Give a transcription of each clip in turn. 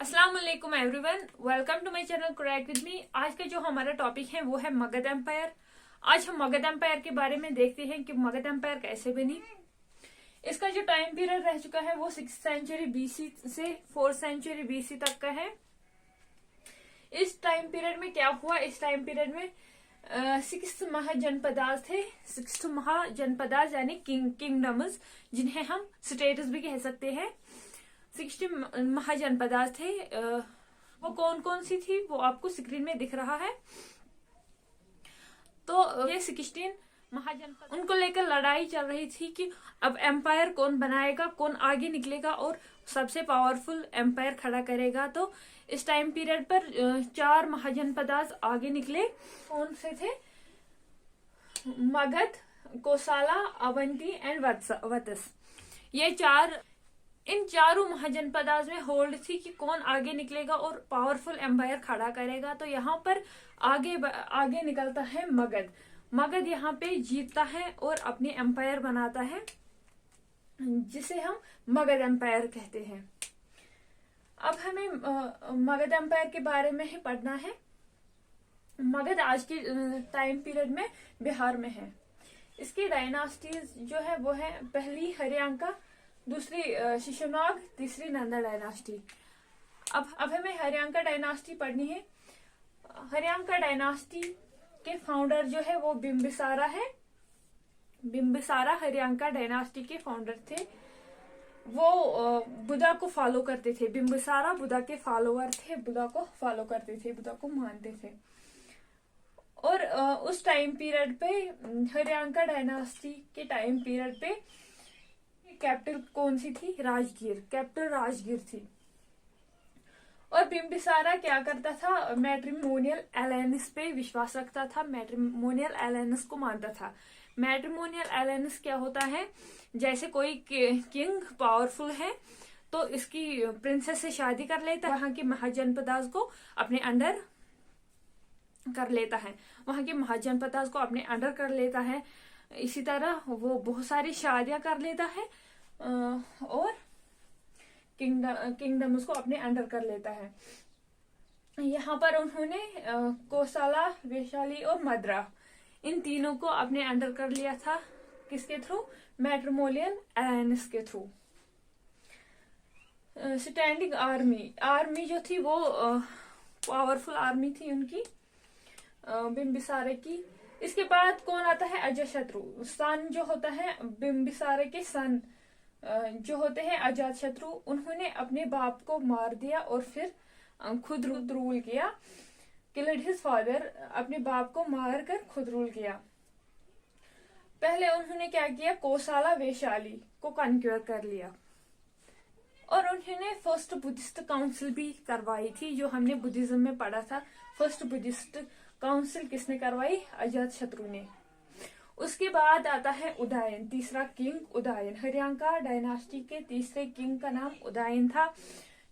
अस्सलाम वालेकुम everyone, welcome to my channel crack with me. आज का जो हमारा टॉपिक है वो है मगध एम्पायर। आज हम मगध एम्पायर के बारे में देखते हैं कि मगध एम्पायर कैसे बनी। इसका जो टाइम पीरियड रह चुका है वो 6th सेंचुरी बीसी से 4th सेंचुरी बीसी तक का है। इस टाइम पीरियड में क्या हुआ, इस टाइम पीरियड में 6 महाजनपदास थे। 6 महाजनपदास यानी किंगडम्स, जिन्हें हम स्टेट्स भी कह सकते हैं। 60 महाजनपदास थे। वो कौन कौन सी थी वो आपको स्क्रीन में दिख रहा है। तो ये 16 महाजनपद, उनको लेकर लड़ाई चल रही थी कि अब एम्पायर कौन बनाएगा, कौन आगे निकलेगा और सबसे पावरफुल एम्पायर खड़ा करेगा। तो इस टाइम पीरियड पर 4 महाजनपदास आगे निकले। कौन से थे? मगध, कोसला, अवंती एंड वत्स। इन चारों महाजनपदास में होल्ड थी कि कौन आगे निकलेगा और पावरफुल एम्पायर खड़ा करेगा। तो यहाँ पर आगे निकलता है मगध। मगध यहाँ पे जीतता है और अपनी एम्पायर बनाता है, जिसे हम मगध एम्पायर कहते हैं। अब हमें मगध एम्पायर के बारे में ही पढ़ना है। मगध आज के टाइम पीरियड में बिहार में है। इसकी डायनास्टीज जो है वो है पहली हरियांका, दूसरी शिशुनाग, तीसरी नंदा डायनास्टी। अब हमें हरियांका डायनास्टी पढ़नी है। हरियांका डायनास्टी के फाउंडर जो है वो बिंबिसारा है। बिंबिसारा हरियांका डायनास्टी के फाउंडर थे। वो बुद्धा को फॉलो करते थे। बिंबिसारा बुद्धा के फॉलोअर थे, बुद्धा को फॉलो करते थे, बुद्धा को मानते थे। और उस टाइम पीरियड पे, हरियांका डायनास्टी के टाइम पीरियड पे कैपिटल कौन सी थी? राजगीर। कैपिटल राजगीर थी। और बिंबिसारा क्या करता था? मैट्रिमोनियल अलायंस पे विश्वास रखता था, मैट्रिमोनियल अलायंस को मानता था। मैट्रिमोनियल अलायंस क्या होता है? जैसे कोई किंग पावरफुल है तो इसकी प्रिंसेस से शादी कर लेता है, वहां के महाजनपदास को अपने अंडर कर लेता है, वहां के महाजनपदास को अपने अंडर कर लेता है। इसी तरह वो बहुत सारी शादियां कर लेता है और किंगडम उसको अपने अंडर कर लेता है। यहाँ पर उन्होंने कोसला, वैशाली और मद्रा, इन तीनों को अपने अंडर कर लिया था। किसके थ्रू? मैट्रिमोनियल अलायंस के थ्रू। स्टैंडिंग आर्मी जो थी वो पावरफुल आर्मी थी उनकी, बिंबिसारे की। इसके बाद कौन आता है? अजातशत्रु। सन जो होता है, बिंबिसारे के सन जो होते हैं अजातशत्रु, उन्होंने अपने बाप को मार दिया और फिर खुद रूल किया। किल्ड हिज फादर, अपने बाप को मार कर खुद रूल किया। पहले उन्होंने क्या किया? कोसला, वैशाली को कन्क्योर कर लिया। और उन्होंने फर्स्ट बुद्धिस्ट काउंसिल भी करवाई थी, जो हमने बुद्धिज्म में पढ़ा था। फर्स्ट बुद्धिस्ट काउंसिल किसने करवाई? अजातशत्रु ने। उसके बाद आता है उदयन, तीसरा किंग उदयन। हरियांका डायनास्टी के तीसरे किंग का नाम उदयन था,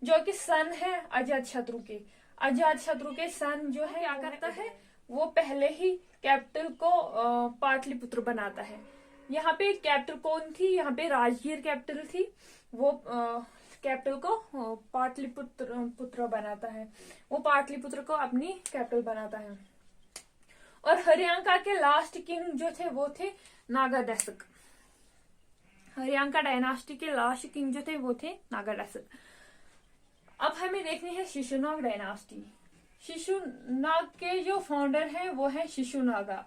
जो कि सन है अजातशत्रु के। अजातशत्रु के सन जो है क्या करता है? वो पहले ही कैपिटल को पाटलिपुत्र बनाता है। यहाँ पे कैपिटल कौन थी? यहाँ पे राजगीर कैपिटल थी। वो कैपिटल को पाटलिपुत्र बनाता है। वो पाटलिपुत्र को अपनी कैपिटल बनाता है। और हरियांका के लास्ट किंग जो थे वो थे नागादशक। हरियांका डायनास्टी के लास्ट किंग जो थे वो थे नागादशक। अब हमें देखनी है शिशुनाग डायनास्टी। शिशुनाग के जो फाउंडर हैं वो है Shishunaga.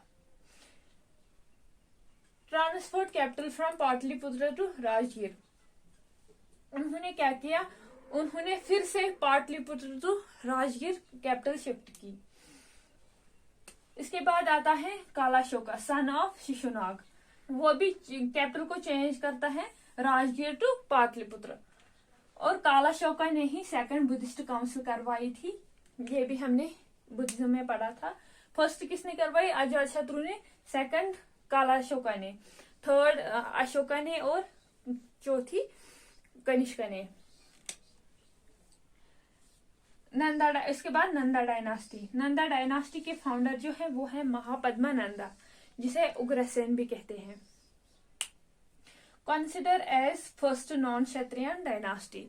Transferred capital from Pataliputra to Rajgir. उन्होंने क्या किया? उन्होंने फिर से Pataliputra to Rajgir capital shift की। इसके बाद आता है कालाशोका, सन ऑफ शिशुनाग। वो भी कैपिटल को चेंज करता है राजगीर टू पाटलिपुत्र। और कालाशोका ने ही सेकंड बुद्धिस्ट काउंसिल करवाई थी। ये भी हमने बुद्धिज्म में पढ़ा था। फर्स्ट किसने करवाई? अजातशत्रु ने। सेकंड कालाशोका ने। थर्ड अशोका ने और चौथी कनिष्क ने। इसके बाद नंदा डायनास्टी। नंदा डायनास्टी के फाउंडर जो है वो है महापद्मा नंदा, जिसे उग्रसेन भी कहते हैं। Consider as first non Kshatriyan dynasty.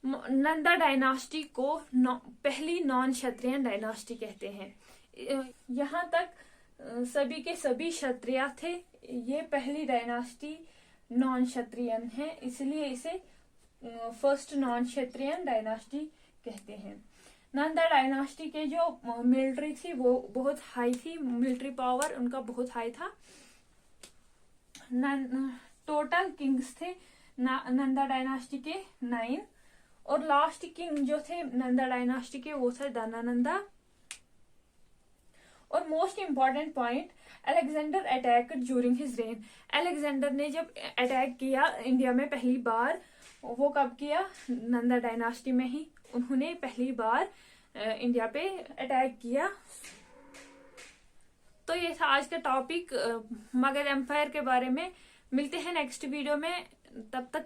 Nanda dynasty को पहली नॉन क्षत्रियन डायनास्टी कहते हैं। यहाँ तक सभी के सभी क्षत्रिय थे। ये पहली डायनास्टी नॉन क्षत्रियन है, इसलिए इसे फर्स्ट नॉन क्षत्रियन डायनास्टी कहते हैं। नंदा डायनास्टी के जो मिलिट्री थी वो बहुत हाई थी, मिलिट्री पावर उनका बहुत हाई था। टोटल किंग्स थे नंदा डायनास्टी के 9, और लास्ट किंग जो थे नंदा डायनास्टी के वो थे धनानंदा। और most important point, Alexander attack during his rain. Alexander ने जब अटैक किया इंडिया में पहली बार, वो कब किया? नंदा डायनास्टी में ही उन्होंने पहली बार इंडिया पे अटैक किया। तो ये था आज का टॉपिक मगध एम्पायर के बारे में। मिलते हैं नेक्स्ट वीडियो में, तब तक